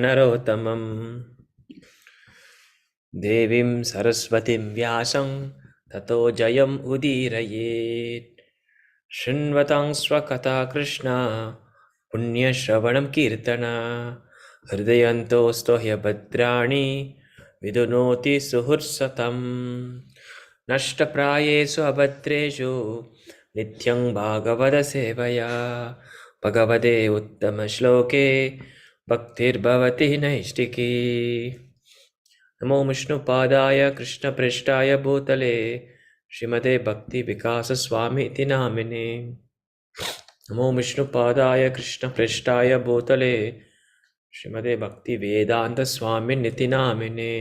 नरोत्तमं देवीं सरस्वतीं व्यासं ततो जयम् उदीरयेत् शृण्वतां स्वकथा कृष्णा पुण्यश्रवणं कीर्तना हृदयन्तोऽस्तो ह्यभद्राणि विदुनोति सुहृत्सतम् नष्टप्रायेषु अभद्रेषु नित्यं भागवतसेवया भगवते उत्तमश्लोके भक्तिर्भवति नैष्टिकी नमो विष्णुपादाय कृष्णप्रेष्ठाय भूतले श्रीमते भक्तिविकासस्वामीति नामिने नमो विष्णुपादाय कृष्णप्रेष्ठाय भूतले श्रीमते भक्तिवेदान्तस्वामिनिति नामिने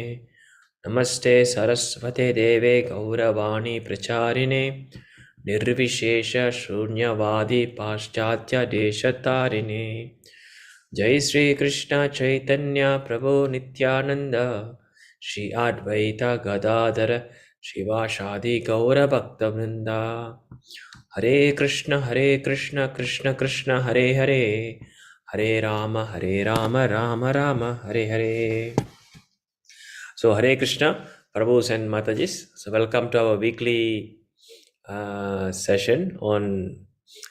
नमस्ते सरस्वते देवे गौरवाणी प्रचारिणे निर्विशेष शून्यवादी पाश्चात्य देशतारिणे जय श्री कृष्ण चैतन्य प्रभु नित्यानंद श्री अद्वैत गदाधर शिवासादि गौर भक्तवृंद हरे Krishna Krishna Krishna Hare Hare Hare Ram Ram Ram Hare Hare. So Hare Krishna, Prabhus and Matajis. So welcome to our weekly session on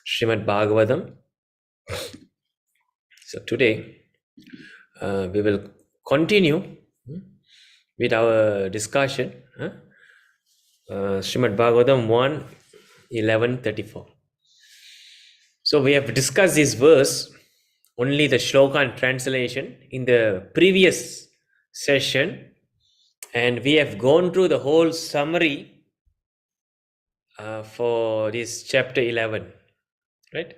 Srimad Bhagavatam. So today we will continue with our discussion. Srimad Bhagavatam 1:11-34. So we have discussed this verse, only the shloka and translation in the previous session. And we have gone through the whole summary for this chapter 11, right?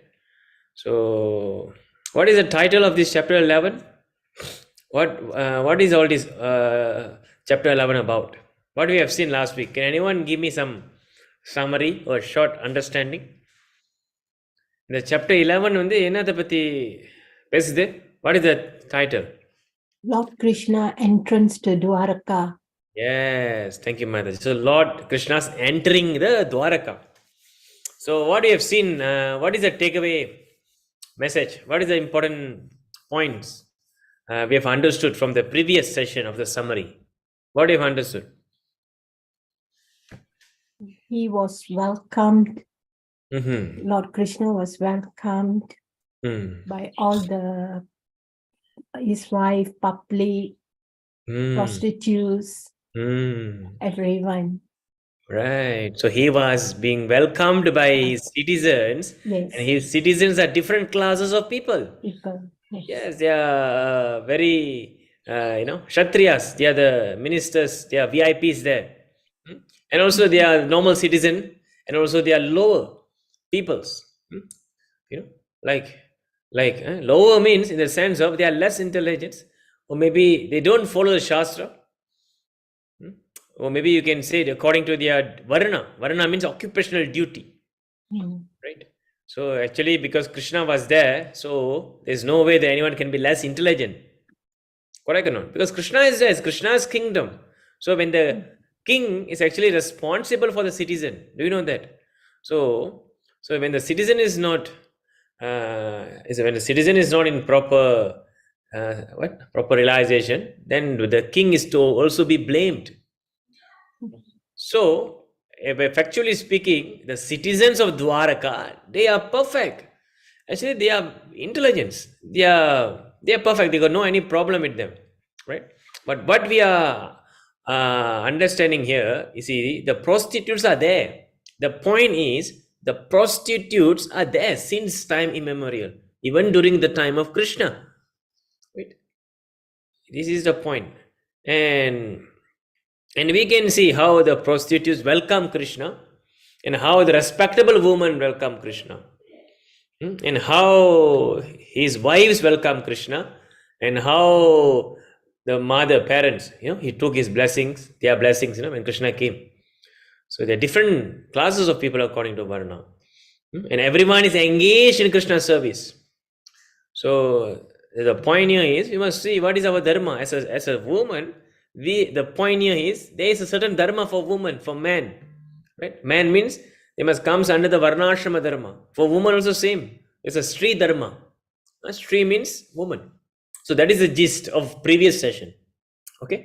So, what is the title of this chapter 11? What is all this chapter 11 about? What we have seen last week? Can anyone give me some summary or short understanding? The chapter 11 வந்து என்னத்தை பத்தி பேசுது? What is the title? Lord Krishna entrance to Dwaraka. Yes, thank you, Mataji. So Lord Krishna's entering the Dwaraka. So what we have seen, what is the takeaway message? What is the important points we have understood from the previous session of the summary? What we have understood? He was welcomed. Lord Krishna was welcomed by all his wife, Papli, prostitutes, everyone. Right. So he was being welcomed by his citizens, yes. And his citizens are different classes of people. Yes, they are very, Kshatriyas, they are the ministers, they are VIPs there. And also they are normal citizen, and also they are lower peoples. Lower means in the sense of they are less intelligent, or maybe they don't follow the Shastra. Or maybe you can say it according to their Varna. Varna means occupational duty. Right? So actually because Krishna was there, so there's no way that anyone can be less intelligent. Correct or not? Because Krishna is there, it's Krishna's kingdom. So when the king is actually responsible for the citizen, do you know that? So when the citizen is not in proper realization, then the king is to also be blamed. So, factually speaking, the citizens of Dwaraka, they are perfect. Actually, they are intelligence. They are perfect. They got no any problem with them, right? But what we are understanding here, you see, the prostitutes are there. The point is, the prostitutes are there since time immemorial, even during the time of Krishna. Right? This is the point, and we can see how the prostitutes welcome Krishna, and how the respectable women welcome Krishna, and how his wives welcome Krishna, and how the mother, parents, he took his blessings, their blessings, when Krishna came. So there are different classes of people according to Varna, and everyone is engaged in Krishna's service. So the point here is we must see what is our dharma as a woman. The point here is there is a certain dharma for woman, for man, right? Man means they must come under the varnashrama dharma. For woman also same. It's a Sri dharma. Sri means woman. So that is the gist of previous session. Okay.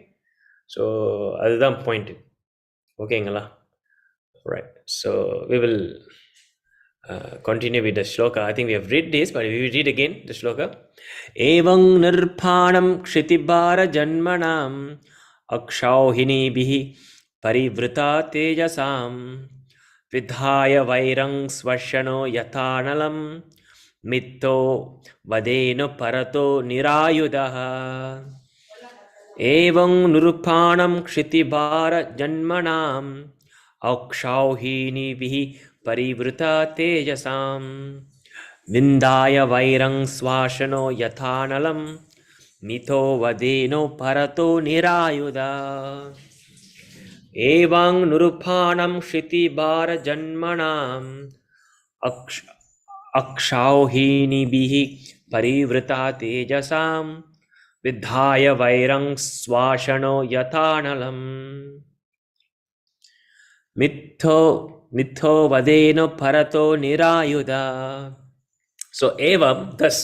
So that's point. Okay, Ngala. Right. So we will continue with the shloka. I think we have read this, but we will read again the shloka. Evang nirphanam kshitibara janmanam akshauhinibihi parivrita tejasam vidhaya vairang svashano yatanalam mitto vadeno parato nirayudaha. Evang nirphanam kshitibara janmanam akshauhinibihi parivrita tejasam vindaya vairang swashano yathanalam mito vadeno parato nirayuda. Evang nuruphanam shritibara janmanam akshauhinibihi parivrita tejasam vidhaya vairang swashano yathanalam mito vadeno parato nirayuda. So evam, thus,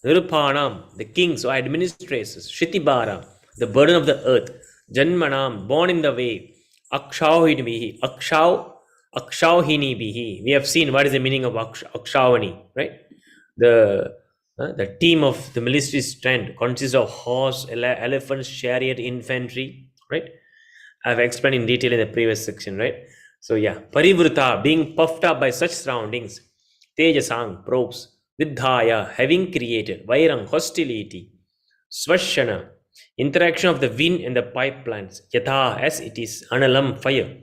Niruphanam, the kings or administrators, Shritibara, the burden of the earth, Janmanam, born in the way, Akshauhinibihi, Akshauhinibihi. We have seen what is the meaning of Akshauhini, right? The team of the military strength consists of horse, elephants, chariot, infantry, right? I've explained in detail in the previous section, right? So yeah, Parivruta, being puffed up by such surroundings, Tejasang, probes, Vidhaya, having created, Vairang, hostility, Svashana, interaction of the wind and the pipelines, Yatha, as it is, Analam, fire,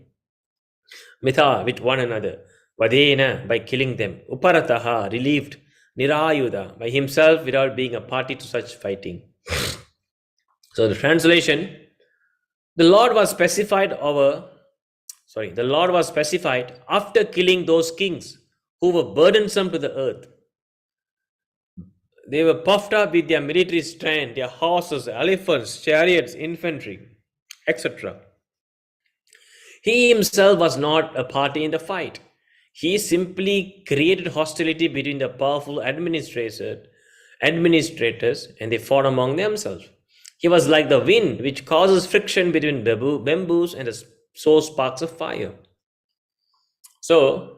Mitha, with one another, Vadena, by killing them, Uparataha, relieved, Nirayuda, by himself without being a party to such fighting. So the translation, the Lord was specified after killing those kings who were burdensome to the earth. They were puffed up with their military strength, their horses, elephants, chariots, infantry, etc. He himself was not a party in the fight. He simply created hostility between the powerful administrators and they fought among themselves. He was like the wind which causes friction between bamboos and so sparks of fire. So,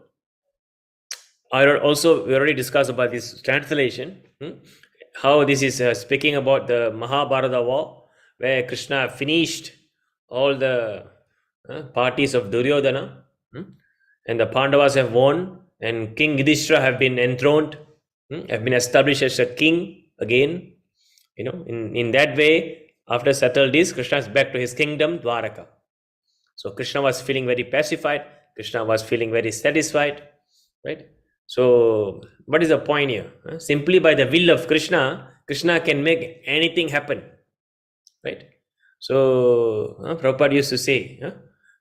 we already discussed about this translation, how this is speaking about the Mahabharata war, where Krishna finished all the parties of Duryodhana, and the Pandavas have won, and King Yudhishthira have been enthroned, have been established as a king again. In that way, after settled this, Krishna is back to his kingdom, Dwaraka. So Krishna was feeling very pacified. Krishna was feeling very satisfied, right? So what is the point here? Simply by the will of Krishna, Krishna can make anything happen, right? So Prabhupada used to say,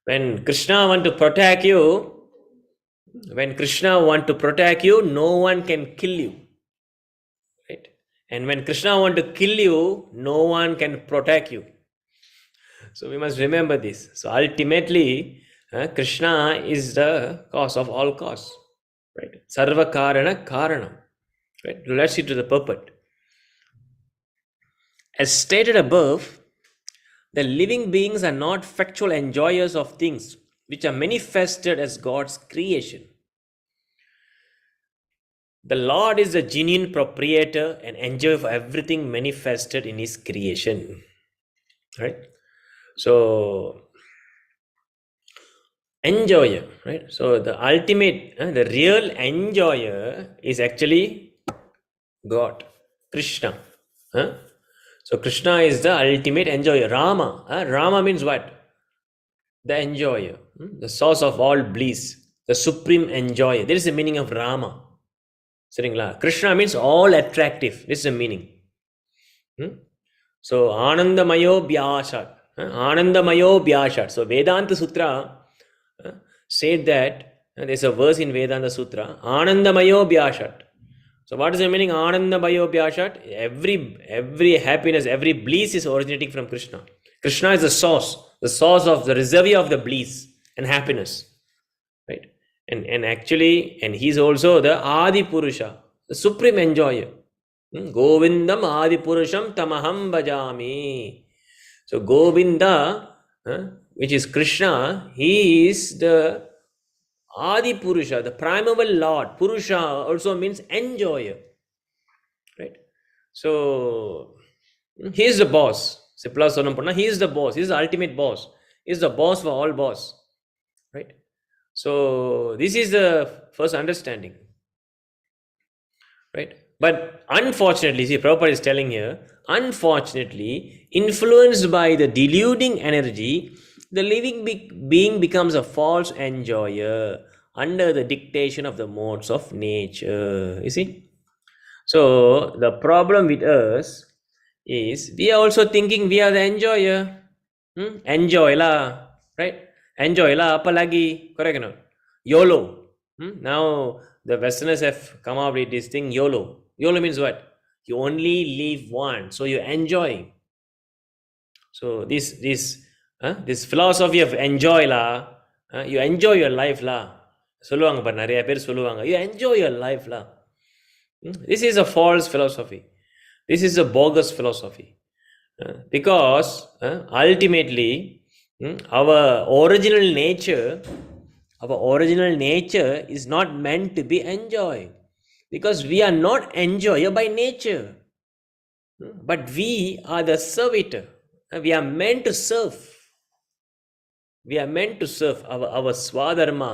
when Krishna want to protect you, no one can kill you, right? And when Krishna want to kill you, no one can protect you. So we must remember this. So ultimately, Krishna is the cause of all cause, right? Sarva karana karanam, right? Let's see to the purport. As stated above, the living beings are not factual enjoyers of things which are manifested as God's creation. The Lord is the genuine proprietor and enjoyer of everything manifested in his creation, right? So, enjoyer, right? So the ultimate, the real enjoyer is actually God, Krishna. So Krishna is the ultimate enjoyer. Rama means what? The enjoyer, the source of all bliss, the supreme enjoyer. There is the meaning of Rama. Krishna means all attractive. This is the meaning. So Anandamayo Vyashat. Anandamayo Vyashat. So Vedanta Sutra said that there's a verse in Vedanta Sutra, Anandamayo Vyashat. So what is the meaning Anandamayo Vyashat? Every happiness, every bliss is originating from Krishna. Krishna is the source of the reservoir of the bliss and happiness, right? And actually, he's also the Adi Purusha, the supreme enjoyer. Govindam Adipurusham Tamaham Bhajami. So Govinda, which is Krishna, he is the Adi Purusha, the primeval Lord. Purusha also means enjoyer. Right? So he is the boss. Simpla Sonam he is the boss. He is the ultimate boss. He is the boss for all boss. Right? So this is the first understanding. Right? But unfortunately, see, Prabhupada is telling here, unfortunately, influenced by the deluding energy, the living being becomes a false enjoyer under the dictation of the modes of nature. You see? So, the problem with us is we are also thinking we are the enjoyer. Enjoy lah, right? Enjoy lah, apa lagi? Correct or not? YOLO. Now, the Westerners have come up with this thing, YOLO. YOLO means what? You only live once, so you enjoy. So this philosophy of enjoy lah, you enjoy your life lah. சொல்லுவாங்க பாரு நிறைய பேர் சொல்லுவாங்க you enjoy your life lah. This is a false philosophy. This is a bogus philosophy. Because ultimately our original nature is not meant to be enjoyed. Because we are not enjoyer by nature. But we are the servitor. We are meant to serve. We are meant to serve. Our swadharma,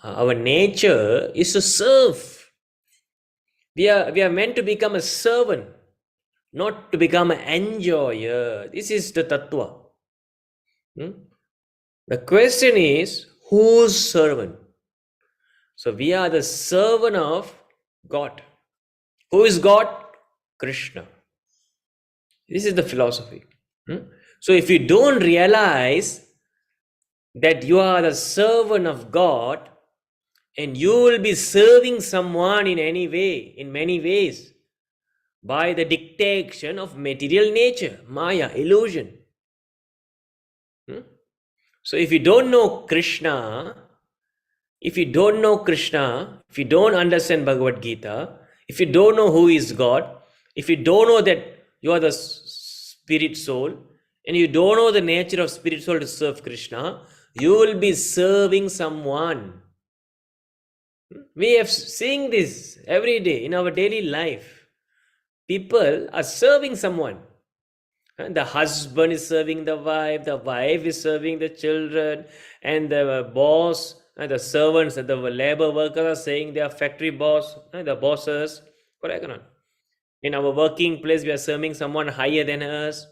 our nature is to serve. We are meant to become a servant, not to become an enjoyer. This is the tattva. The question is, whose servant? So we are the servant of God. Who is God? Krishna. This is the philosophy. So if you don't realize that you are the servant of God and you will be serving someone in any way, in many ways, by the dictation of material nature, Maya, illusion. So if you don't know Krishna, if you don't understand Bhagavad Gita, if you don't know who is God, if you don't know that you are the spirit soul, and you don't know the nature of spirit soul to serve Krishna, you will be serving someone. We have seen this every day in our daily life. People are serving someone. The husband is serving the wife is serving the children, and the boss and the servants and the labor workers are saying they are factory boss, the bosses. Correct or not? In our working place, we are serving someone higher than us.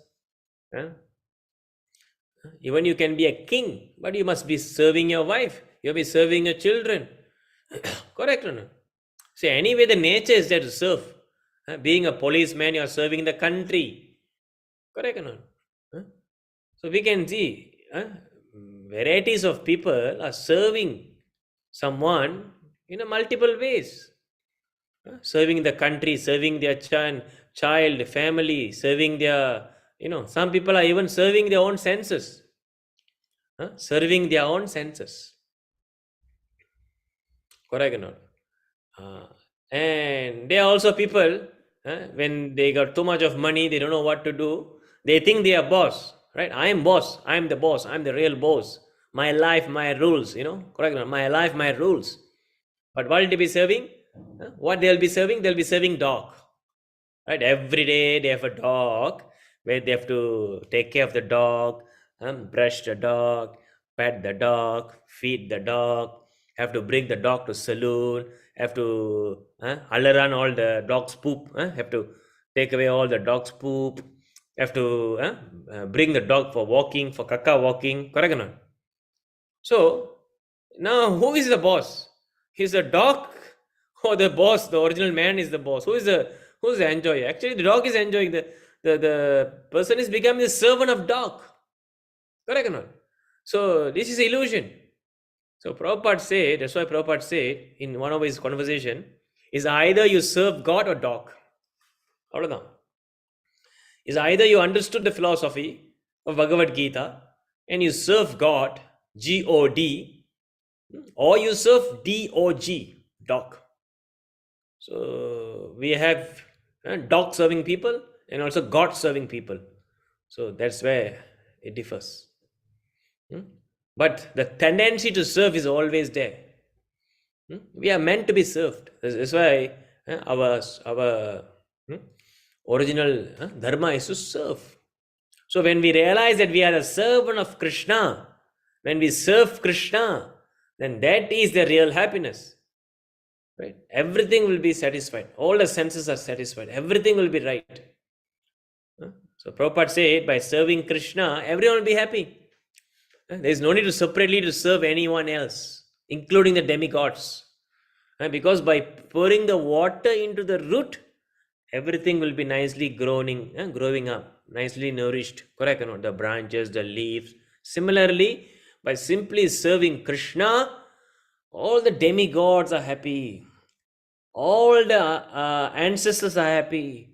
Even you can be a king, but you must be serving your wife. You'll be serving your children. Correct or not? See, anyway, the nature is there to serve. Being a policeman, you are serving the country. Correct or not? So we can see varieties of people are serving someone in a multiple ways. Serving the country, serving their child, family, serving their, some people are even serving their own senses. Serving their own senses. Correct or not? And there are also people, when they got too much of money, they don't know what to do. They think they are boss, right? I am boss. I am the boss. I am the real boss. My life, my rules, correct or not? My life, my rules. But what will they be serving? What they'll be serving? They'll be serving dog. Right? Every day they have a dog where they have to take care of the dog, brush the dog, pet the dog, feed the dog, have to bring the dog to saloon, have to run all the dog's poop, have to take away all the dog's poop, have to bring the dog for walking, for kaka walking, correct or not? So now who is the boss? Is the dog or the boss? The original man is the boss. Who's the enjoyer? Actually, the dog is enjoying. The person is becoming the servant of dog. Correct or not? So this is illusion. So Prabhupada said, that's why Prabhupada said in one of his conversation, is either you serve God or dog. Is either you understood the philosophy of Bhagavad Gita and you serve God, G-O-D, or you serve D-O-G, dog. So we have dog serving people and also God serving people. So that's where it differs. But the tendency to serve is always there. We are meant to be served. That's why our original dharma is to serve. So when we realize that we are a servant of Krishna, when we serve Krishna, then that is the real happiness. Right? Everything will be satisfied. All the senses are satisfied. Everything will be right. So Prabhupada said, by serving Krishna, everyone will be happy. There is no need to separately to serve anyone else, including the demigods. Because by pouring the water into the root, everything will be nicely growing up, nicely nourished. Correct? The branches, the leaves. Similarly, by simply serving Krishna, all the demigods are happy. All the ancestors are happy.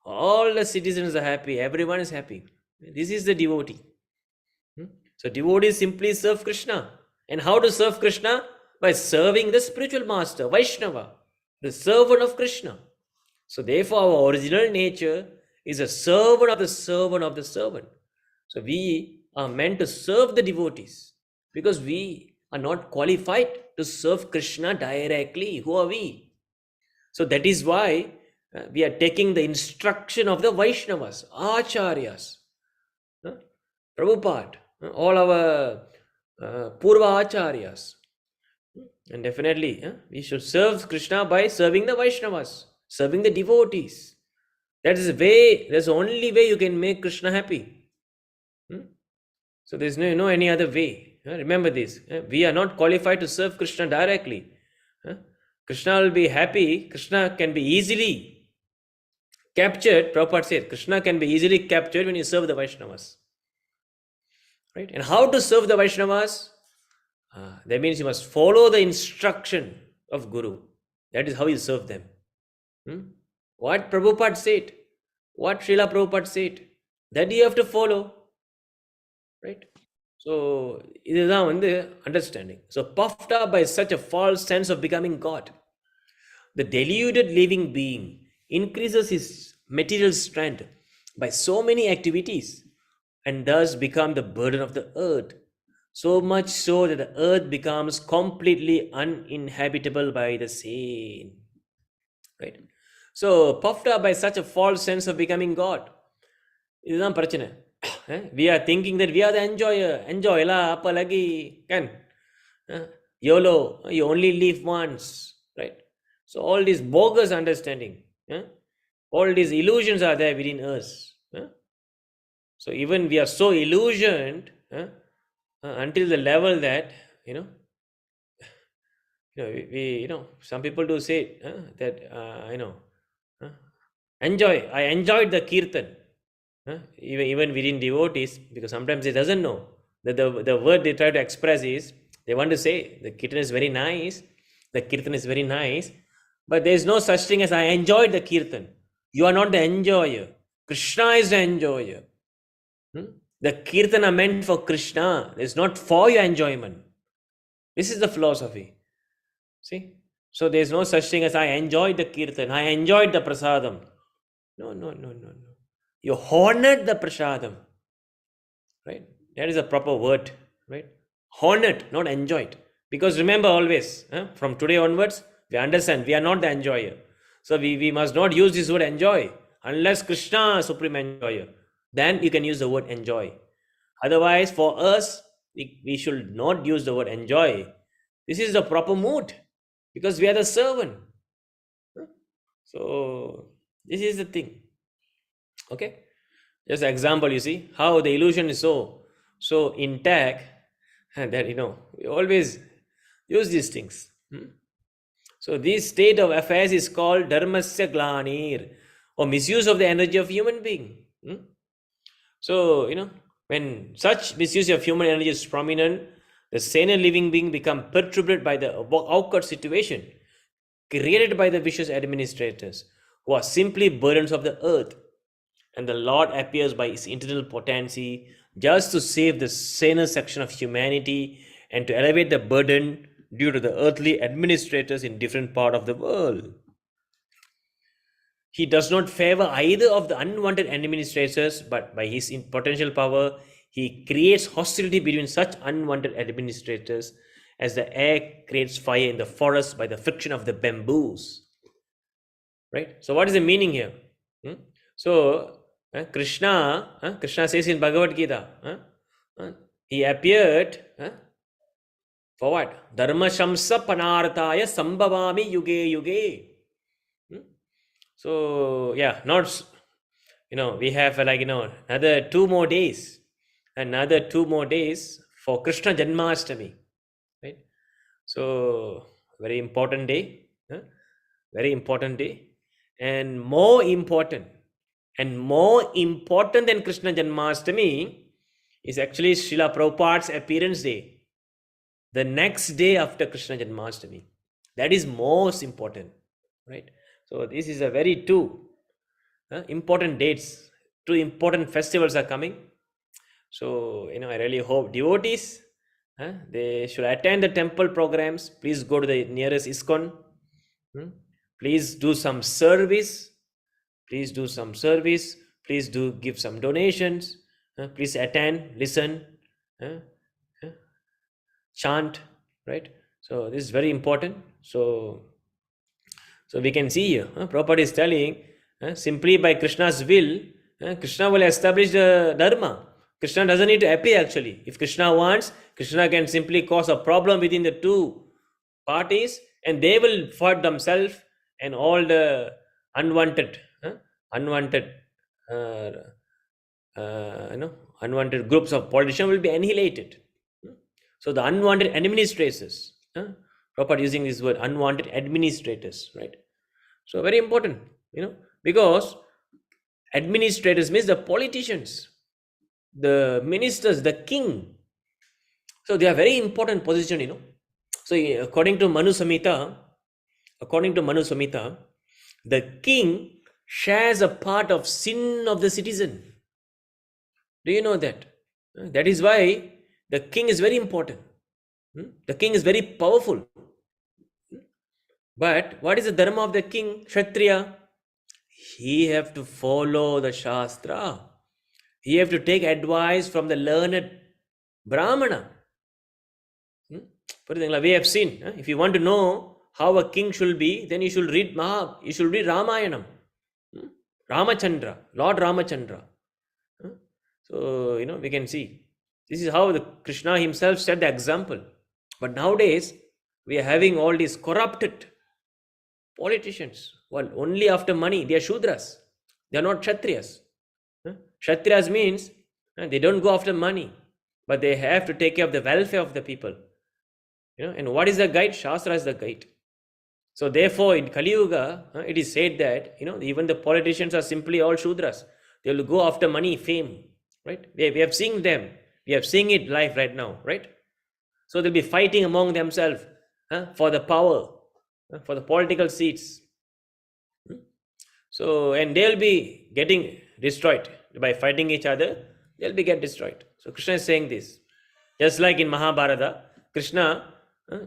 All the citizens are happy. Everyone is happy. This is the devotee. So devotees simply serve Krishna. And how to serve Krishna? By serving the spiritual master, Vaishnava, the servant of Krishna. So therefore our original nature is a servant of the servant of the servant. So we are meant to serve the devotees because we are not qualified to serve Krishna directly. Who are we? So that is why we are taking the instruction of the Vaishnavas, Acharyas, Prabhupada, all our Purva Acharyas. And definitely we should serve Krishna by serving the Vaishnavas, serving the devotees. That is the way, that's the only way you can make Krishna happy. So there's no any other way. Remember this. We are not qualified to serve Krishna directly. Krishna will be happy. Krishna can be easily captured. Prabhupada said, Krishna can be easily captured when you serve the Vaishnavas. Right? And how to serve the Vaishnavas? That means you must follow the instruction of Guru. That is how you serve them. What Prabhupada said, what Srila Prabhupada said, that you have to follow. Right? So, this is the understanding. So, puffed up by such a false sense of becoming God, the deluded living being increases his material strength by so many activities and thus become the burden of the earth. So much so that the earth becomes completely uninhabitable by the same. Right? So, puffed up by such a false sense of becoming God. This is prachana. We are thinking that we are the enjoyer. Enjoy la, apa lagi, kan? YOLO, you only live once, right? So all these bogus understanding, all these illusions are there within us. So even we are so illusioned until the level that we some people do say that enjoy. I enjoyed the kirtan. Even within devotees, because sometimes they doesn't know that the word they try to express is, they want to say the kirtan is very nice, but there is no such thing as I enjoyed the kirtan. You are not the enjoyer. Krishna is the enjoyer. The kirtan are meant for Krishna. It's not for your enjoyment. This is the philosophy. See? So there is no such thing as I enjoyed the kirtan, I enjoyed the prasadam. No. You honored the prasadam, right? That is a proper word, right? Honored, not enjoyed. Because remember always, from today onwards, we understand we are not the enjoyer. So we must not use this word enjoy unless Krishna is supreme enjoyer. Then you can use the word enjoy. Otherwise, for us, we should not use the word enjoy. This is the proper mood because we are the servant. So this is the thing. Okay, just an example, you see how the illusion is so intact that we always use these things. So this state of affairs is called dharmasya glanir, or misuse of the energy of human being. So when such misuse of human energy is prominent, the sane living being become perturbed by the awkward situation created by the vicious administrators who are simply burdens of the earth. And the Lord appears by his internal potency just to save the saner section of humanity and to elevate the burden due to the earthly administrators in different part of the world. He does not favor either of the unwanted administrators, but by his potential power, he creates hostility between such unwanted administrators as the air creates fire in the forest by the friction of the bamboos. Right? So, what is the meaning here? So, Krishna says in Bhagavad Gita, he appeared for what? Dharma Shamsa Panarthaya Sambhavami Yuge Yuge. So, yeah, not, we have another 2 more days. Another 2 more days for Krishna Janmashtami. Right? So, very important day. Very important day. And more important than Krishna Janmashtami is actually Srila Prabhupada's appearance day. The next day after Krishna Janmashtami. That is most important. Right? So this is a very two important dates. 2 important festivals are coming. So, I really hope devotees, they should attend the temple programs. Please go to the nearest ISKCON. Please do some service. Please do give some donations. Please attend, listen, chant, right? So this is very important. So we can see here, Prabhupada is telling, simply by Krishna's will, Krishna will establish the dharma. Krishna doesn't need to appear actually. If Krishna wants, Krishna can simply cause a problem within the 2 parties and they will fight themselves, and all the unwanted groups of politicians will be annihilated. So the unwanted administrators, Prabhupada using this word, unwanted administrators, right? So very important, because administrators means the politicians, the ministers, the king. So they are very important position, So according to Manu Samhita, the king shares a part of sin of the citizen. Do you know that? That is why the king is very important. The king is very powerful. But what is the dharma of the king, Kshatriya? He have to follow the Shastra. He have to take advice from the learned Brahmana. We have seen, if you want to know how a king should be, then you should read Ramayanam. Ramachandra, Lord Ramachandra. So, we can see. This is how the Krishna himself set the example. But nowadays, we are having all these corrupted politicians. Well, only after money. They are Shudras. They are not Kshatriyas. Kshatriyas means they don't go after money, but they have to take care of the welfare of the people. And what is the guide? Shastra is the guide. So therefore, in Kali Yuga, it is said that, even the politicians are simply all Shudras. They will go after money, fame, right? We have seen them. We have seen it live right now, right? So they'll be fighting among themselves for the power, for the political seats. So, and they'll be getting destroyed by fighting each other. They'll be get destroyed. So Krishna is saying this. Just like in Mahabharata, Krishna,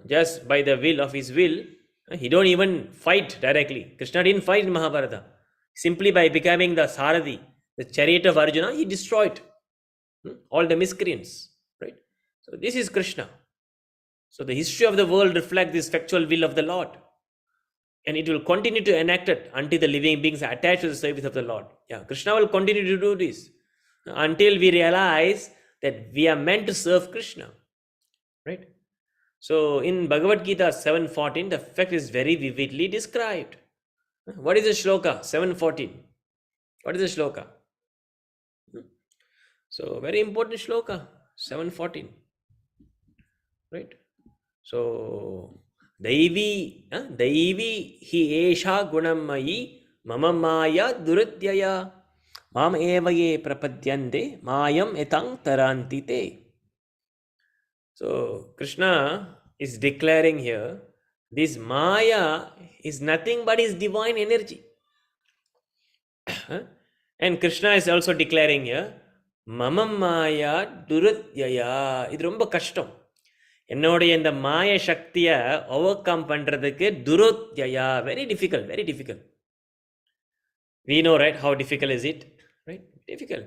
just by the will of his will, he don't even fight directly. Krishna didn't fight in Mahabharata. Simply by becoming the Saradi, the chariot of Arjuna, he destroyed all the miscreants. Right? So this is Krishna. So the history of the world reflects this factual will of the Lord. And it will continue to enact it until the living beings are attached to the service of the Lord. Yeah, Krishna will continue to do this until we realize that we are meant to serve Krishna. Right? So in Bhagavad Gita 7:14, the fact is very vividly described. What is the shloka? 7:14. What is the shloka? So very important shloka, 7:14. Right? So Daivi hi esha gunamayi mama maya durutyaya mam evaye prapadyante mayam etang tarantite. So Krishna is declaring here, this Maya is nothing but his divine energy. And Krishna is also declaring here, Mama Maya Durutyaya. It romba kashtam. என்னுடைய இந்த மாய சக்தியை over come பண்றதுக்கு துருத்யா, very difficult. We know, right, how difficult is it? Right? Difficult.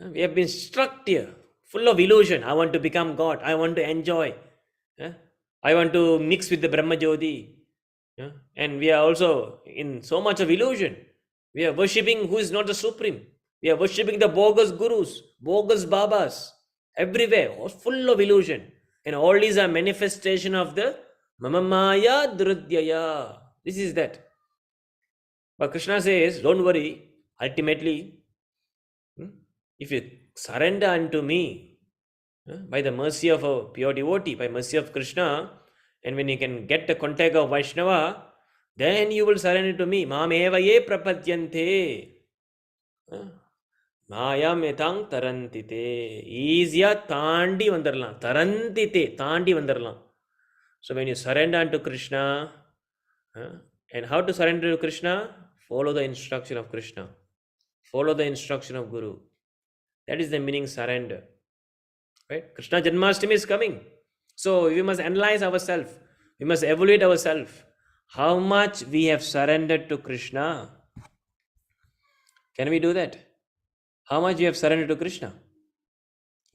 We have been struck here, full of illusion. I want to become God. I want to enjoy. I want to mix with the Brahma Jyoti. And we are also in so much of illusion. We are worshipping who is not the supreme. We are worshipping the bogus gurus, bogus babas, everywhere, all full of illusion. And all these are manifestation of the Mamamaya Drudyaya. This is that. But Krishna says, don't worry. Ultimately, if you surrender unto me, by the mercy of a pure devotee, by mercy of Krishna, and when you can get the contact of Vaishnava, then you will surrender to me. Mameva ye prapadyante. Mayam etang tarantite. Easya tandi vandarlam. Tarantite. Tandi vandarlam. So when you surrender unto Krishna, and how to surrender to Krishna? Follow the instruction of Krishna. Follow the instruction of Guru. That is the meaning surrender. Right? Krishna Janmashtami is coming. So we must analyze ourselves. We must evaluate ourselves. How much we have surrendered to Krishna? Can we do that? How much we have surrendered to Krishna?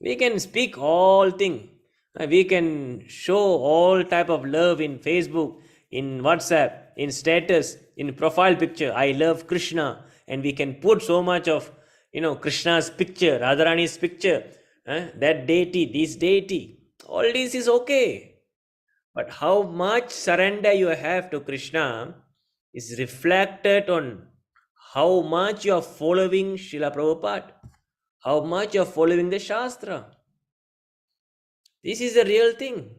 We can speak all things. We can show all type of love in Facebook, in WhatsApp, in status, in profile picture. I love Krishna. And we can put so much of, Krishna's picture, Radharani's picture, that deity, this deity. All this is okay. But how much surrender you have to Krishna is reflected on how much you are following Srila Prabhupada, how much you are following the Shastra. This is the real thing.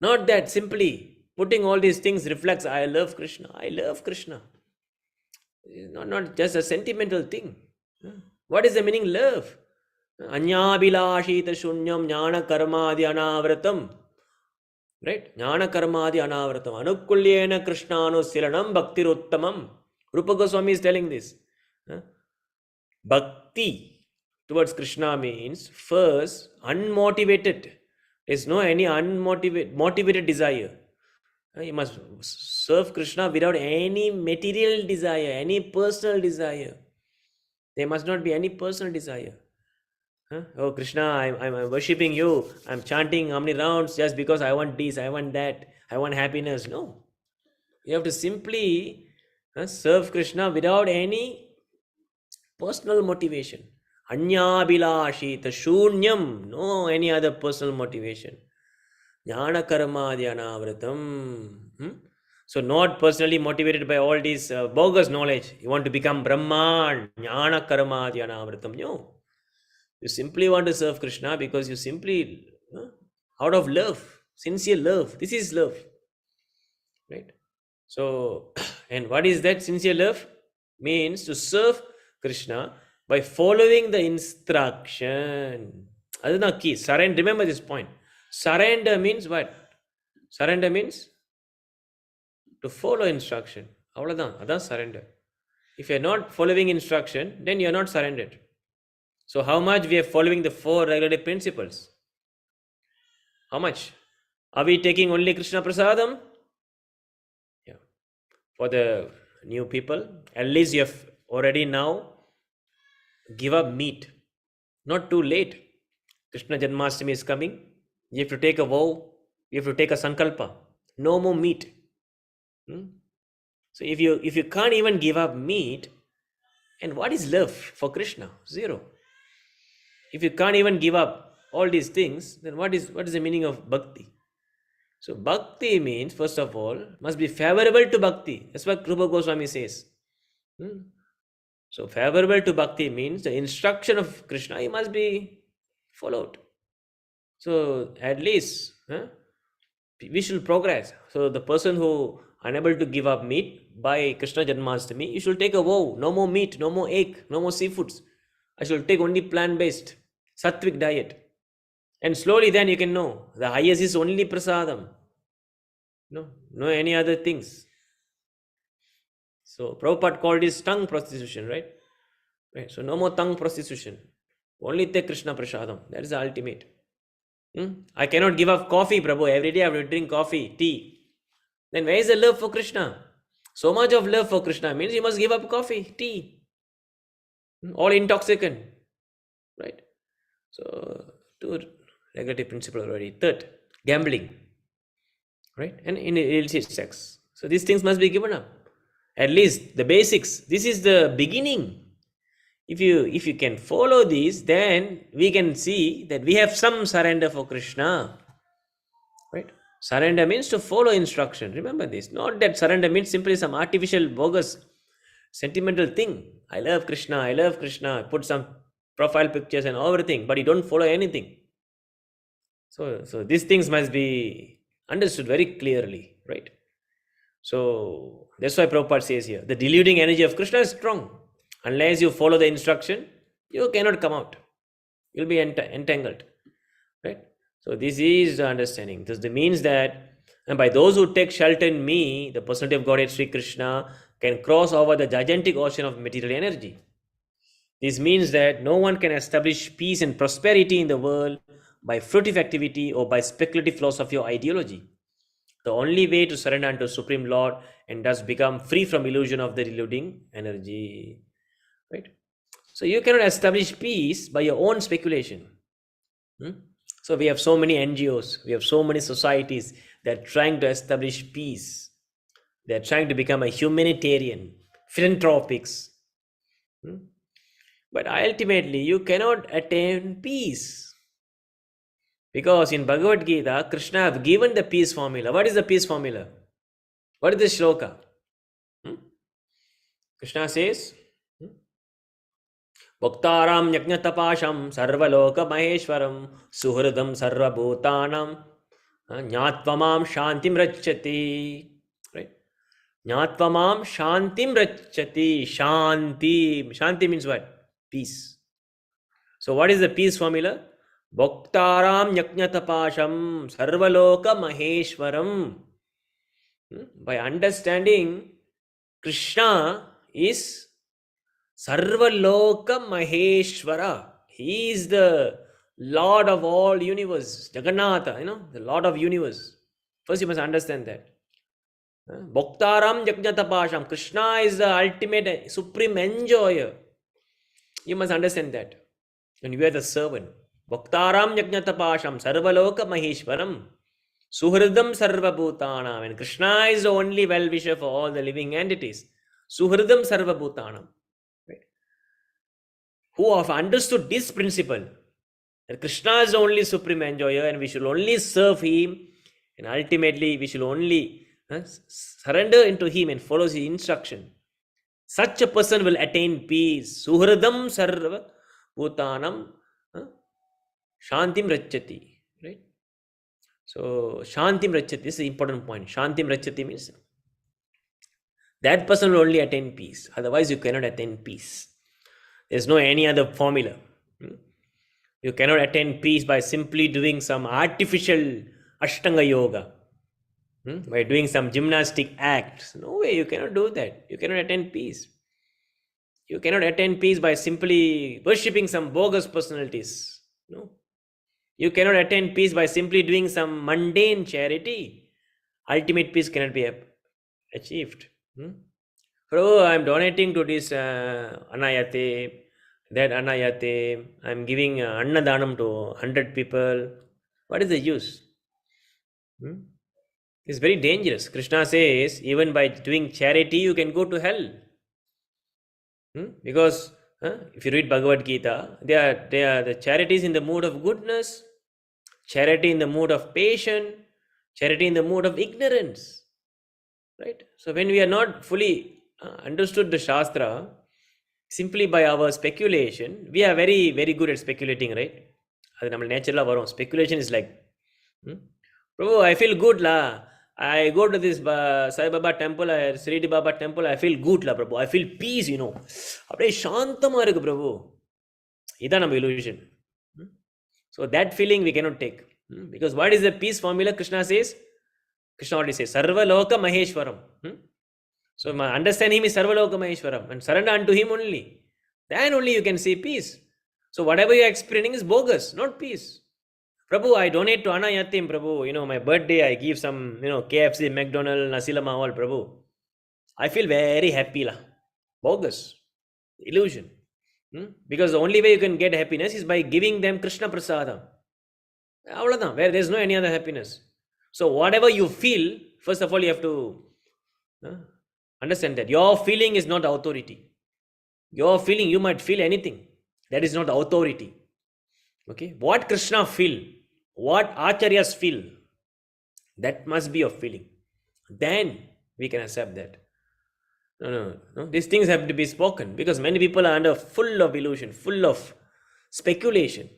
Not that simply putting all these things reflects, I love Krishna, I love Krishna. It's not just a sentimental thing. What is the meaning love? Anyabhilashita shunyam jnana karmadi anavratam. Right? Jnana karmadi anavratam. Anukulyena krishnano silanam bhaktiruttamam. Rupa Goswami is telling this. Bhakti towards Krishna means first unmotivated. There's no any motivated desire. You must serve Krishna without any material desire, any personal desire. There must not be any personal desire. Oh Krishna, I'm worshipping you. I'm chanting how many rounds just because I want this, I want that, I want happiness. No. You have to simply serve Krishna without any personal motivation. Anyabhilashita shunyam. No any other personal motivation. Jnana karmadi anavratam. So not personally motivated by all this bogus knowledge. You want to become Brahman. Jnana karmadi anavratam. No. You simply want to serve Krishna because you simply, out of love, sincere love. This is love. Right? So, and what is that sincere love? Means to serve Krishna by following the instruction. That is the key. Surrender. Remember this point. Surrender means what? Surrender means to follow instruction. That's surrender. If you are not following instruction, then you are not surrendered. So how much we are following the 4 regulative principles? How much? Are we taking only Krishna Prasadam? Yeah. For the new people, at least you have already now give up meat. Not too late. Krishna Janmashtami is coming. You have to take a vow. You have to take a sankalpa. No more meat. So if you can't even give up meat, and what is love for Krishna? Zero. If you can't even give up all these things, then what is the meaning of bhakti? So bhakti means, first of all, must be favorable to bhakti. That's what Rupa Goswami says. So favorable to bhakti means the instruction of Krishna, it must be followed. So at least we should progress. So the person who unable to give up meat by Krishna Janmashtami, you should take a vow. No more meat, no more egg, no more seafoods. I should take only plant-based, sattvic diet. And slowly then you can know. The highest is only prasadam. No any other things. So Prabhupada called this tongue prostitution, right? So no more tongue prostitution. Only take Krishna prasadam. That is the ultimate. I cannot give up coffee, Prabhu. Every day I have to drink coffee, tea. Then where is the love for Krishna? So much of love for Krishna means you must give up coffee, tea, all intoxicant, right? So, two negative principle already. Third, gambling, right? And in illicit sex. So these things must be given up. At least the basics. This is the beginning. If you can follow these, then we can see that we have some surrender for Krishna, right? Surrender means to follow instruction. Remember this. Not that surrender means simply some artificial, bogus, sentimental thing. I love Krishna. I love Krishna. Put some profile pictures and everything, but you don't follow anything. So these things must be understood very clearly, right? So that's why Prabhupada says here, the deluding energy of Krishna is strong. Unless you follow the instruction, you cannot come out. You'll be entangled, right? So this is the understanding. This means that, and by those who take shelter in me, the personality of Godhead Sri Krishna can cross over the gigantic ocean of material energy. This means that no one can establish peace and prosperity in the world by fruitive activity or by speculative philosophy or ideology. The only way to surrender unto Supreme Lord and thus become free from illusion of the deluding energy. Right? So you cannot establish peace by your own speculation. So we have so many NGOs, we have so many societies that are trying to establish peace. They are trying to become a humanitarian, philanthropics. But ultimately, you cannot attain peace. Because in Bhagavad Gita, Krishna have given the peace formula. What is the peace formula? What is the shloka? Krishna says, Bhaktaram Yajnatapasham Sarvaloka Maheshwaram Suhridam Sarvabhutanam Jnatvamam Shantim Rachati. Right? Jnatvamam Shantim Rachati. Shanti means what? Peace. So what is the peace formula? Bhaktaram Yajnatapasham Sarvaloka Maheshwaram. By understanding Krishna is Sarvaloka Maheshwara. He is the Lord of all universe. Jagannatha, the Lord of universe. First you must understand that. Bhaktaram Yajnatapasham. Krishna is the ultimate supreme enjoyer. You must understand that. And you are the servant. Bhaktaram Yajnatapasham Sarvaloka Maheshwaram. Suhridam Sarvabhutanam. And Krishna is the only well-wisher for all the living entities. Suhridam Sarvabhutanam. Right? Who have understood this principle, that Krishna is the only supreme enjoyer and we should only serve him, and ultimately we should only surrender into him and follow his instruction. Such a person will attain peace. Suhridam Sarvabhutanam Shantim Rachati. Right? So Shantim Rachati, this is an important point. Shantim Rachati means that person will only attain peace. Otherwise you cannot attain peace. There's no any other formula. You cannot attain peace by simply doing some artificial Ashtanga yoga. By doing some gymnastic acts. No way, you cannot do that. You cannot attain peace. You cannot attain peace by simply worshipping some bogus personalities. No. You cannot attain peace by simply doing some mundane charity. Ultimate peace cannot be achieved. Prabhu, I am donating to this Anayate, that Anayate. I am giving Annadanam to 100 people. What is the use? It's very dangerous. Krishna says, even by doing charity, you can go to hell. Because if you read Bhagavad Gita, they are the charities in the mood of goodness, charity in the mood of patience, charity in the mood of ignorance. Right? So when we are not fully understood the Shastra, simply by our speculation, we are very, very good at speculating, right? That's our natural. Speculation is like, Prabhu, I feel good la. I go to this Sai Baba temple, Sri Baba temple, I feel good la, Prabhu. I feel peace, அப்படியே சாந்தமா இருக்கு பிரபு. இதான் நம்ம illusion. So that feeling we cannot take. Because what is the peace formula? Krishna already says, Sarva Loka Maheshwaram. So understand him is Sarva Loka Maheshwaram and surrender unto him only. Then only you can see peace. So whatever you are experiencing is bogus, not peace. Prabhu, I donate to Anayatim, Prabhu. My birthday, I give some, KFC, McDonald's, Nasilama, all, Prabhu. I feel very happy lah. Bogus. Illusion. Because the only way you can get happiness is by giving them Krishna Prasadam. Avladhan, where there's no any other happiness. So whatever you feel, first of all, you have to understand that your feeling is not authority. Your feeling, you might feel anything. That is not authority. Okay? What Krishna feel, what Acharyas feel, that must be your feeling. Then we can accept that. No. These things have to be spoken because many people are under full of illusion, full of speculation.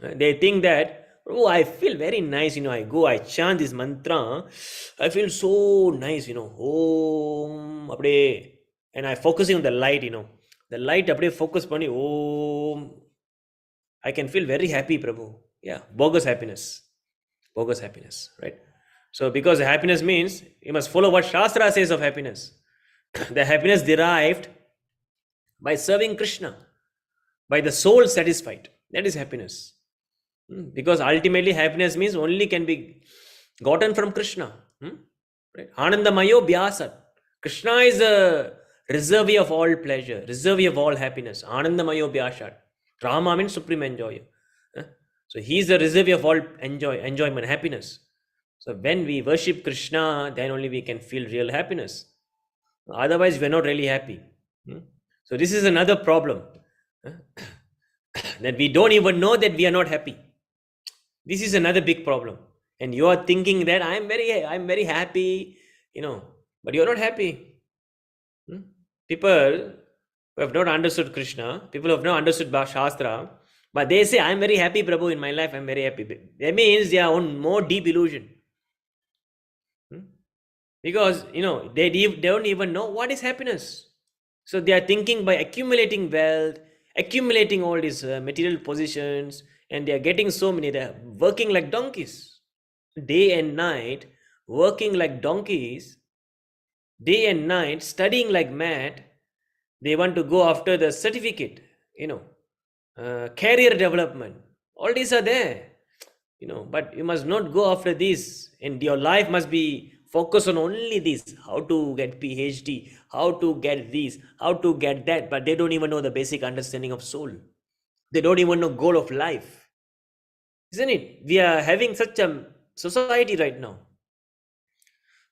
They think that, oh, I feel very nice, I go, I chant this mantra, I feel so nice, Om, apde, and I focusing on the light, the light apde focus pani, Om, I can feel very happy, Prabhu. Yeah, bogus happiness, right? So because happiness means you must follow what Shastra says of happiness. The happiness derived by serving Krishna, by the soul satisfied. That is happiness. Because ultimately happiness means only can be gotten from Krishna. Right? Anandamayo Vyasat. Krishna is a reservoir of all pleasure, reservoir of all happiness. Anandamayo Vyasat. Rama means supreme enjoyer. So he is the reservoir of all enjoyment, happiness. So when we worship Krishna, then only we can feel real happiness. Otherwise, we are not really happy. So this is another problem. That we don't even know that we are not happy. This is another big problem. And you are thinking that I'm very happy, but you're not happy. People who have not understood Krishna, people who have not understood Shastra, but they say, I'm very happy, Prabhu, in my life, I'm very happy. That means they are on more deep illusion. Because, they don't even know what is happiness. So they are thinking by accumulating wealth, accumulating all these material positions, and they are getting so many, they are working like donkeys. Day and night, working like donkeys, day and night, studying like mad. They want to go after the certificate, career development. All these are there, but you must not go after this. And your life must be focused on only this, how to get PhD, how to get this, how to get that. But they don't even know the basic understanding of soul. They don't even know goal of life. Isn't it? We are having such a society right now.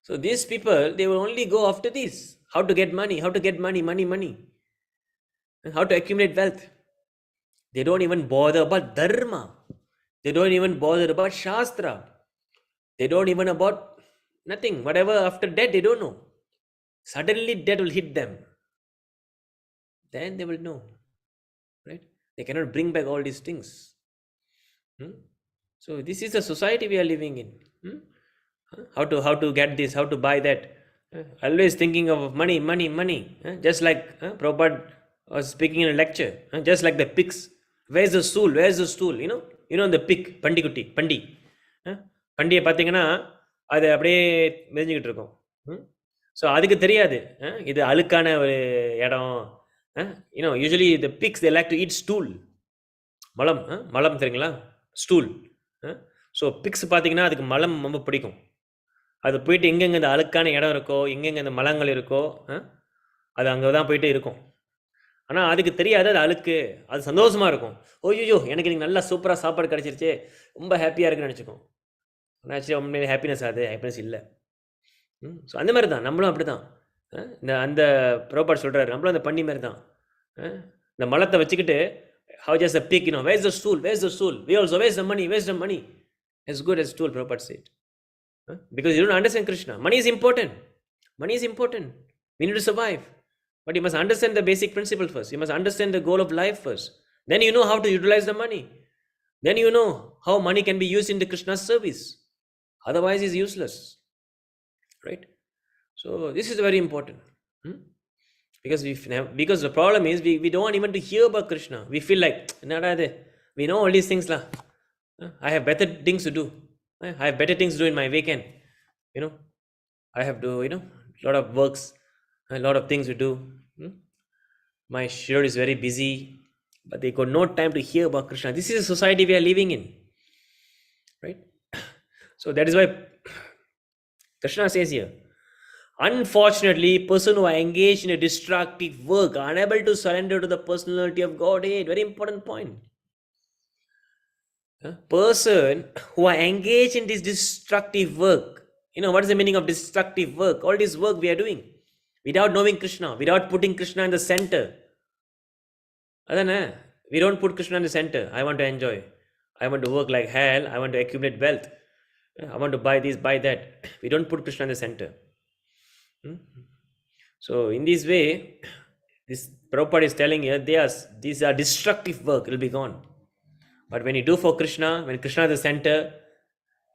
So these people, they will only go after this. How to get money, money. And how to accumulate wealth. They don't even bother about dharma. They don't even bother about Shastra. They don't even about nothing. Whatever after death, they don't know. Suddenly death will hit them. Then they will know. Right? They cannot bring back all these things. So this is the society we are living in. How to get this, how to buy that. Always thinking of money. Just like Prabhupada was speaking in a lecture. Just like the pigs. Where's the stool? The pig, பண்டிக்குட்டி பண்டி பண்டியை பார்த்தீங்கன்னா அது அப்படியே மெதிஞ்சுக்கிட்டு இருக்கும். So அதுக்கு தெரியாது இது அழுக்கான ஒரு இடம். Usually the pigs they like to eat stool. மலம் தெரியுங்களா? ஸ்டூல். ஸோ பிக்ஸ் பார்த்தீங்கன்னா அதுக்கு மலம் ரொம்ப பிடிக்கும். அது போயிட்டு எங்கெங்கே இந்த அழுக்கான இடம் இருக்கோ, எங்கெங்கே இந்த மலங்கள் இருக்கோ, அது அங்கே தான் போயிட்டு இருக்கும். ஆனால் அதுக்கு தெரியாது அது அழுக்கு. அது சந்தோஷமாக இருக்கும். ஓய்யோ, எனக்கு இன்னைக்கு நல்லா சூப்பராக சாப்பாடு கிடச்சிருச்சு, ரொம்ப ஹாப்பியாக இருக்குன்னு நினச்சிக்கும். ஆனால் ஆக்சுவலி உண்மையிலே ஹாப்பினஸ் ஹாப்பினஸ் இல்லை. ஸோ அந்த மாதிரி தான் நம்மளும் அப்படி தான். அந்த ப்ரோபாட் சொல்கிறாரு, நம்மளும் அந்த பண்ணி மாதிரி தான். இந்த மலத்தை வச்சுக்கிட்டு how just a pig, where's the stool? We also, where's the money? As good as stool, Prabhupada said. Because you don't understand Krishna. Money is important. We need to survive. But you must understand the basic principle first. You must understand the goal of life first. Then you know how to utilize the money. Then you know how money can be used in the Krishna's service. Otherwise, it's useless. Right? So this is very important. Because the problem is we don't want even to hear about Krishna. We feel like, we know all these things. I have better things to do. I have better things to do in my weekend. I have to, lot of works, a lot of things to do. My schedule is very busy, but they got no time to hear about Krishna. This is a society we are living in. Right? So that is why Krishna says here, Unfortunately, person who are engaged in a destructive work are unable to surrender to the personality of Godhead. Very important point. Person who are engaged in this destructive work, what is the meaning of destructive work? All this work we are doing without knowing Krishna, without putting Krishna in the center. We don't put Krishna in the center. I want to enjoy. I want to work like hell. I want to accumulate wealth. I want to buy this, buy that. We don't put Krishna in the center. So in this way, this Prabhupada is telling you, these are destructive work. It will be gone. But when you do for Krishna, when Krishna is the center,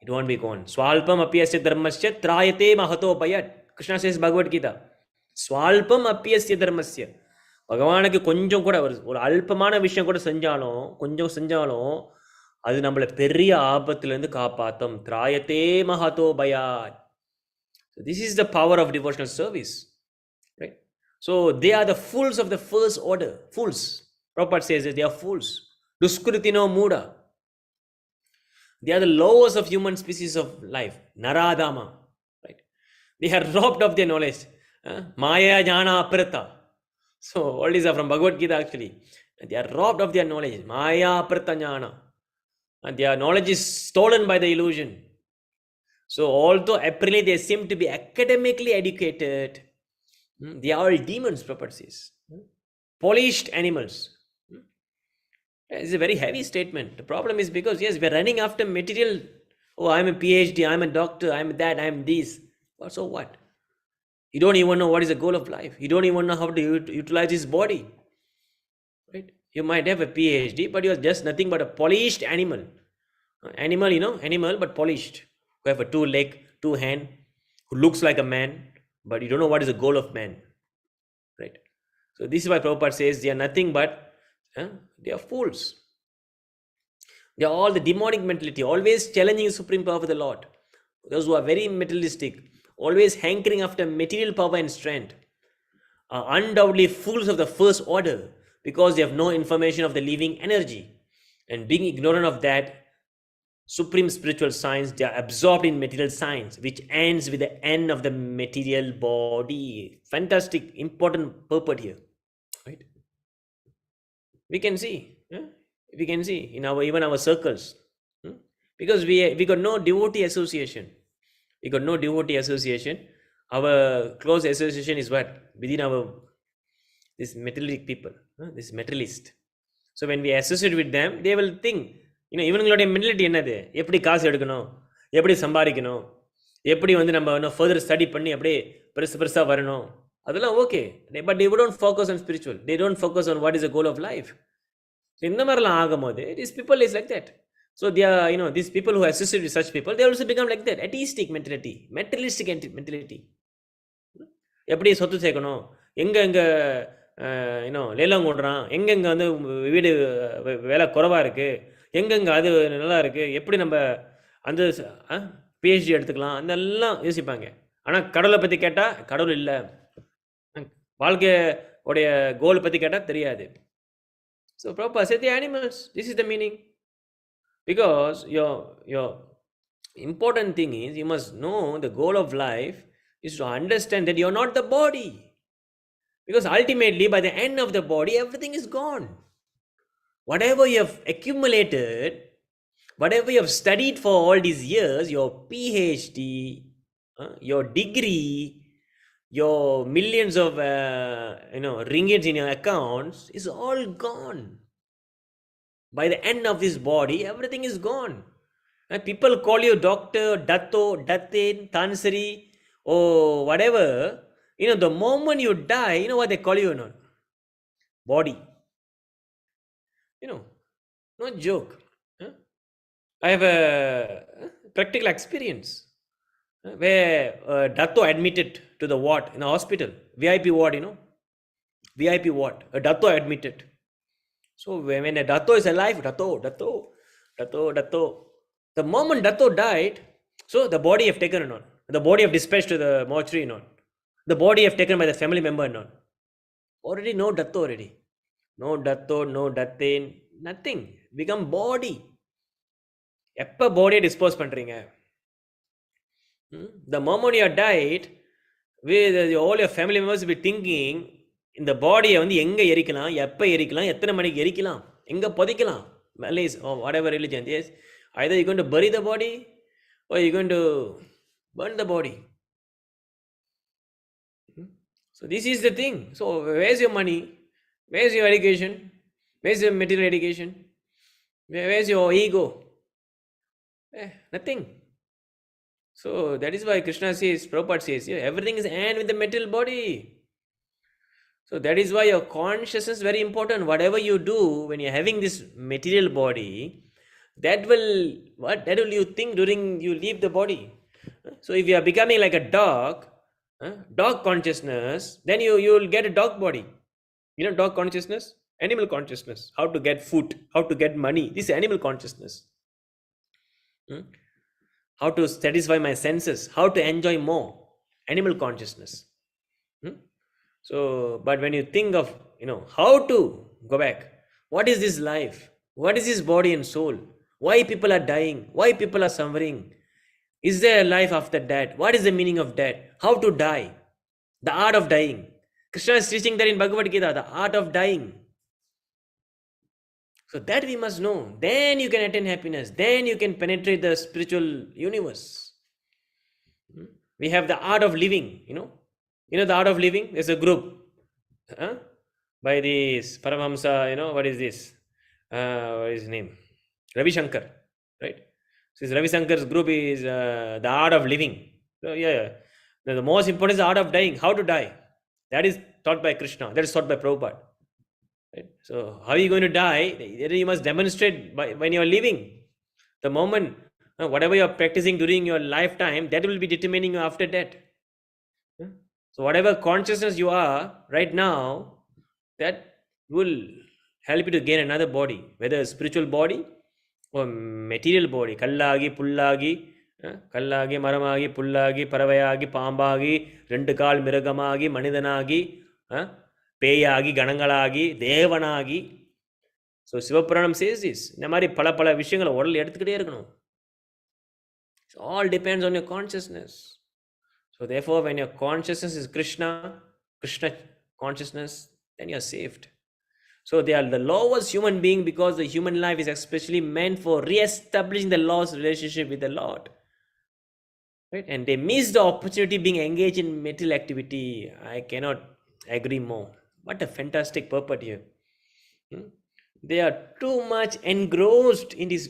it won't be gone. Swalpam apyasya dharmasya trayate mahato bayat. Krishna says Bhagavad Gita. Swalpam apyasya dharmasya. பகவானுக்கு கொஞ்சம் கூட ஒரு அல்பமான விஷயம் கூட செஞ்சாலும் கொஞ்சம் செஞ்சாலும் அது நம்மளை பெரிய ஆபத்திலிருந்து காப்பாற்றும். திராயத்தே மகதோ பயாத். So this is the power of devotional service, right? So they are the fools of the first order. Fools. Prabhupada says that they are fools. Duskritino muda. They are the lowest of human species of life. Naradama. Right? They are robbed of their knowledge. Maya jnana aprita. So all these are from Bhagavad Gita actually. They are robbed of their knowledge. Maya aprita jnana. And their knowledge is stolen by the illusion. So although apparently they seem to be academically educated, they are all demons, Prabhupada says. Polished animals. It's a very heavy statement. The problem is because, yes, we're running after material. Oh, I'm a PhD, I'm a doctor, I'm that, I'm this. Well, so what? You don't even know what is the goal of life. You don't even know how to utilize his body. Right? You might have a PhD, but you're just nothing but a polished animal. Animal, but polished. Who have a 2 leg, 2 hand, who looks like a man, but you don't know what is the goal of man. Right? So this is why Prabhupada says they are nothing but, they are fools. They are all the demonic mentality, always challenging the supreme power of the Lord. Those who are very materialistic, always hankering after material power and strength, are undoubtedly fools of the first order because they have no information of the living energy. And being ignorant of that supreme spiritual science, they are absorbed in material science, which ends with the end of the material body. Fantastic, important purport here. Right? We can see in even our circles, because we got no devotee association. We got no devotee association. Our close association is what? Within this materialistic people, this materialist. So when we associate with them, they will think, இவனுங்களுடைய mentality என்னது, எப்படி காசு எடுக்கணும், எப்படி சம்பாதிக்கணும், எப்படி நம்ம further study பண்ணி அப்படியே பெருசாக வரணும், அதெல்லாம் okay. But they don't focus on spiritual. They don't focus on what is the goal of life. இந்த மாதிரிலாம் ஆகும்போது these people is like that. So they are, these people who associate with such people, they also become like that. Atheistic mentality, materialistic mentality. எப்படி சொத்து சேர்க்கணும், எங்க லேலம் கொண்டுறான், எங்கெங்க வீடு வேலை குறைவா இருக்கு, எங்கெங்க அது நல்லா இருக்கு, எப்படி நம்ம அந்த பிஹெச்டி எடுத்துக்கலாம், அதெல்லாம் யோசிப்பாங்க. ஆனால் கடவுளை பற்றி கேட்டால் கடவுள் இல்லை, வாழ்க்கையோடைய கோல் பற்றி கேட்டால் தெரியாது. So Prabhupada said the animals, this is the meaning. Because your important thing is, you must know the goal of life is to understand that you're not the body. Because ultimately, by the end of the body, everything is gone. Whatever you have accumulated, whatever you have studied for all these years, your PhD, your degree, your millions of ringgits in your accounts is all gone. By the end of this body, everything is gone. And people call you doctor, datto, datin, tansari, or whatever. The moment you die, you know what they call you or not? Body. No joke. I have a practical experience where Datto admitted to the ward in the hospital, VIP ward, VIP ward, a Datto admitted. So when a Datto is alive, Datto, the moment Datto died, so the body have taken or not, the body have dispatched to the mortuary or not, the body have taken by the family member or not. Already no Datto already. No Datto, no Datin, nothing. Become body. எப்போ பாடியை dispose பண்ணுறீங்க? The moment you are died, all your family members will be thinking, இந்த பாடியை வந்து எங்கே எரிக்கலாம், எப்போ எரிக்கலாம், எத்தனை மணிக்கு எரிக்கலாம், எங்கே புதைக்கலாம், Malays or whatever religion, yes, either you're going to bury the body or you're going to burn the body. So this is the thing. So where's your money? Where's your education? Where's your material education? Where's your ego? Nothing. So that is why Krishna says, Prabhupada says, everything is end with the material body. So that is why your consciousness is very important. Whatever you do when you're having this material body, that will you think during you leave the body. So if you are becoming like a dog, dog consciousness, then you will get a dog body. Dog consciousness, animal consciousness, how to get food, how to get money. This is animal consciousness. How to satisfy my senses, how to enjoy more, animal consciousness. So, but when you think of, how to go back, what is this life? What is this body and soul? Why people are dying? Why people are suffering? Is there a life after death? What is the meaning of death? How to die? The art of dying. Krishna is teaching that in Bhagavad Gita, the art of dying. So that we must know. Then you can attain happiness. Then you can penetrate the spiritual universe. We have the art of living, the art of living. There's a group by this Paramahamsa, what is this? What is his name? Ravi Shankar, right? So this Ravi Shankar's group is the art of living. So the most important is the art of dying. How to die? That is taught by Krishna. That is taught by Prabhupada. Right? So how are you going to die? You must demonstrate when you are living. The moment, whatever you are practicing during your lifetime, that will be determining you after death. So whatever consciousness you are right now, that will help you to gain another body, whether a spiritual body or material body. Kallagi, pullagi, kallagi, maramagi, pullagi, paravayagi, pambagi, rendukal, miragamagi, manidanagi, பேயாகி கணங்களாகி தேவனாகி. So Sivapuranam says this. இந்த மாதிரி பல விஷயங்களை உடல் எடுத்துக்கிட்டே இருக்கணும். It all depends on your consciousness. So therefore, when your consciousness is Krishna consciousness, then you are saved. So they are the lowest human being because the human life is especially meant for re-establishing the lost relationship with the Lord. Right? And they miss the opportunity being engaged in material activity. I cannot agree more. What a fantastic purport here. They are too much engrossed in this,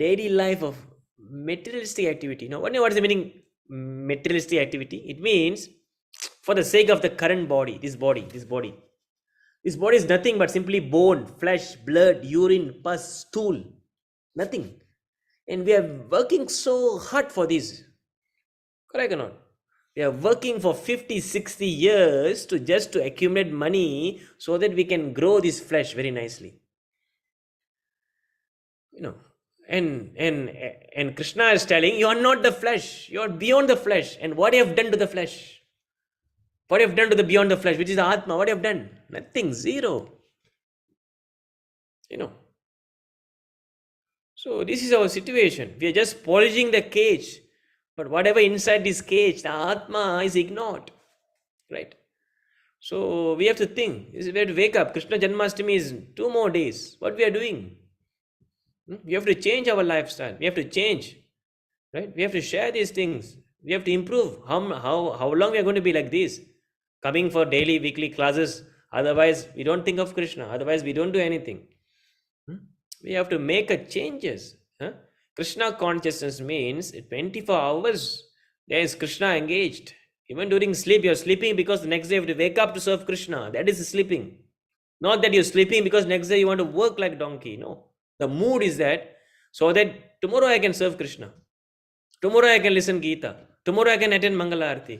daily life of materialistic activity. Now, what is the meaning materialistic activity? It means for the sake of the current body, this body is nothing but simply bone, flesh, blood, urine, pus, stool, nothing. And we are working so hard for this. Correct or not? We are working for 50, 60 years to accumulate money so that we can grow this flesh very nicely. And Krishna is telling, you are not the flesh, you are beyond the flesh. And what you have done to the flesh? What you have done to the beyond the flesh, which is the Atma? What you have done? Nothing, zero. So this is our situation. We are just polishing the cage. But whatever inside this cage, the Atma is ignored. Right? So we have to think. We have to wake up. Krishna Janmashtami is 2 more days. What we are doing? We have to change our lifestyle. We have to change. Right? We have to share these things. We have to improve. How long we are going to be like this? Coming for daily, weekly classes. Otherwise, we don't think of Krishna. Otherwise, we don't do anything. We have to make a changes. Krishna consciousness means 24 hours there is Krishna engaged. Even during sleep, you're sleeping because the next day you have to wake up to serve Krishna. That is sleeping. Not that you're sleeping because next day you want to work like donkey. No. The mood is that so that tomorrow I can serve Krishna. Tomorrow I can listen Gita. Tomorrow I can attend Mangala Arati.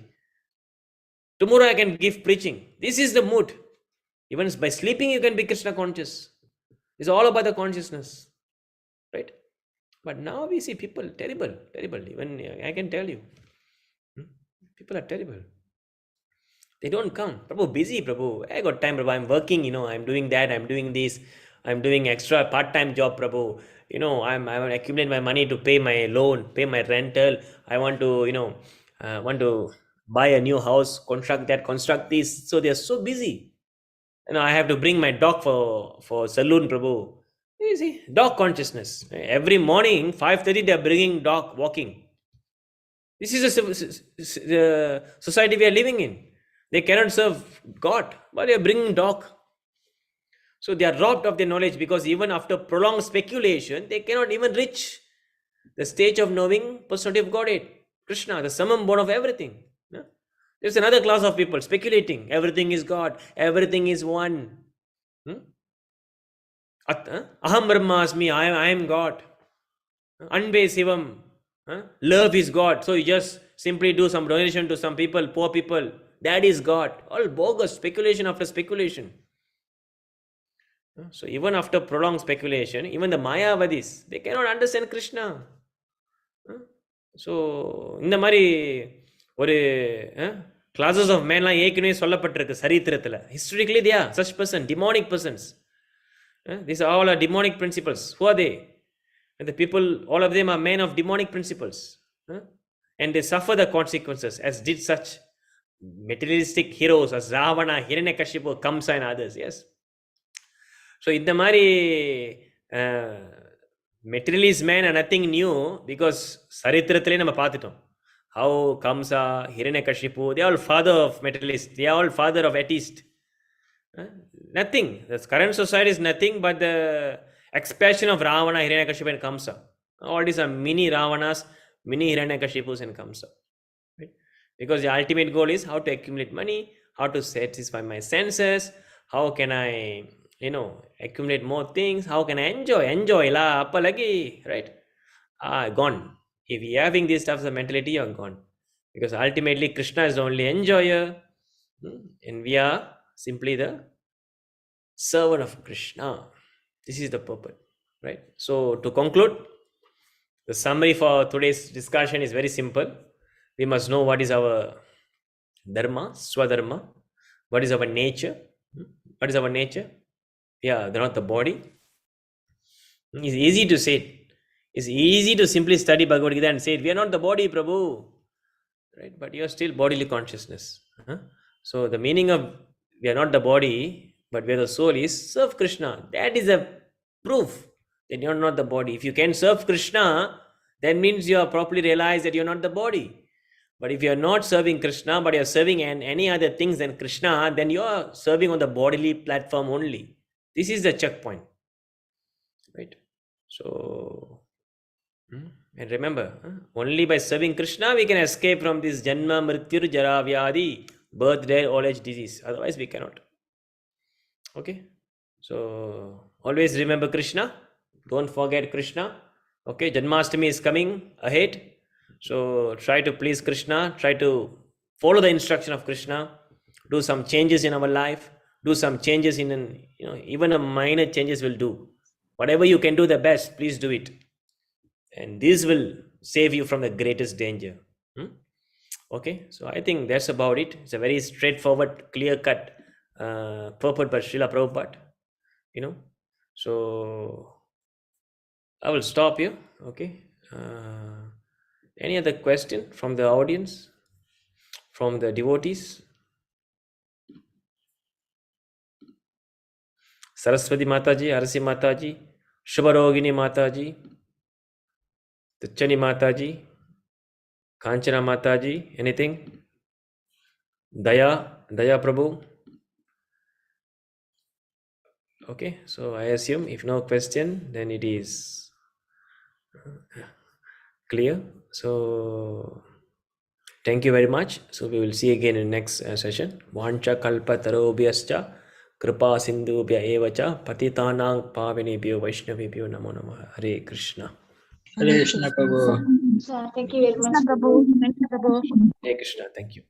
Tomorrow I can give preaching. This is the mood. Even by sleeping you can be Krishna conscious. It's all about the consciousness. Right? But now we see people terrible. Even I can tell you, people are terrible. They don't come. Prabhu, busy, Prabhu. I got time, Prabhu. I'm working, I'm doing that. I'm doing this. I'm doing extra part-time job, Prabhu. I'm accumulating my money to pay my loan, pay my rental. I want to, buy a new house, construct that, construct this. So they're so busy. I have to bring my dog for saloon, Prabhu. You see, dog consciousness. Every morning, 5:30, they're bringing dog walking. This is the society we are living in. They cannot serve God, but they are bringing dog. So they are robbed of their knowledge, because even after prolonged speculation, they cannot even reach the stage of knowing personality of Godhead, Krishna, the summum bone of everything. There's another class of people speculating. Everything is God. Everything is one. Aham Brahmasmi. I am God. Anbe Sivam. Love is God. So you just simply do some donation to some people, poor people. That is God. All bogus, speculation after speculation. So even after prolonged speculation, even the Mayavadis, they cannot understand Krishna. So இந்த மாதிரி ஒரு classes of men ஏற்கனவே சொல்லப்பட்டிருக்கு சரித்திரத்தில். Historically they are such person, demonic persons. These are all demonic principles. Who are they? And the people, all of them are men of demonic principles. And they suffer the consequences, as did such materialistic heroes as Ravana, Hiranyakashipu, Kamsa and others. Yes. So இந்த மாதிரி materialist men are nothing new, because சரித்திரத்திலே நம்ம பார்த்துட்டோம். How Kamsa, Hiranyakashipu, they are all father of materialists. They are all father of atheists. Nothing. The current society is nothing but the expansion of Ravana, Hiranyakashipu and Kamsa. All these are mini Ravanas, mini Hiranyakashipus and Kamsa. Right? Because the ultimate goal is how to accumulate money, how to satisfy my senses, how can I, accumulate more things, how can I enjoy la, appa lagi, right? Gone. If you're having these types of mentality, you're gone. Because ultimately Krishna is the only enjoyer, and we are simply the servant of Krishna. This is the purpose, right? So to conclude, the summary for today's discussion is very simple. We must know what is our dharma, swadharma, what is our nature. What is our nature? Yeah, they're not the body. It's easy to say it. It's easy to simply study Bhagavad Gita and say, we are not the body, Prabhu. Right? But you are still bodily consciousness. So the meaning of we are not the body, but where the soul is, serve Krishna. That is a proof that you are not the body. If you can serve Krishna, that means you are properly realized that you are not the body. But if you are not serving Krishna, but you are serving any other things than Krishna, then you are serving on the bodily platform only. This is the checkpoint. Right? So, and remember, only by serving Krishna we can escape from this Janma, Mrityur, Jara, Vyadi, birth, death, old age, disease. Otherwise we cannot. Okay? So, always remember Krishna. Don't forget Krishna. Okay? Janmashtami is coming ahead. So, try to please Krishna. Try to follow the instruction of Krishna. Do some changes in our life. Do some changes in, even a minor changes will do. Whatever you can do the best, please do it. And this will save you from the greatest danger. Okay, so I think that's about it. It's a very straightforward, clear-cut purport by Srila Prabhupada. So I will stop here. Okay. Any other question from the audience, from the devotees? Saraswati Mataji, Arasi Mataji, Shubharogini Mataji, Tuchani Mataji, Kanchana Mataji, anything? Daya Prabhu. Okay, so I assume if no question, then it is clear. So thank you very much. So we will see again in next session. Vancha kalpa tarobhyascha kripa sindhubhya evacha patitanang pavinebhyo vaishnavibhyo namo namah. Hare Krishna. Hare Krishna Prabhu. Thank you very much, Prabhu. Thank you, Prabhu. Hare Krishna. Thank you.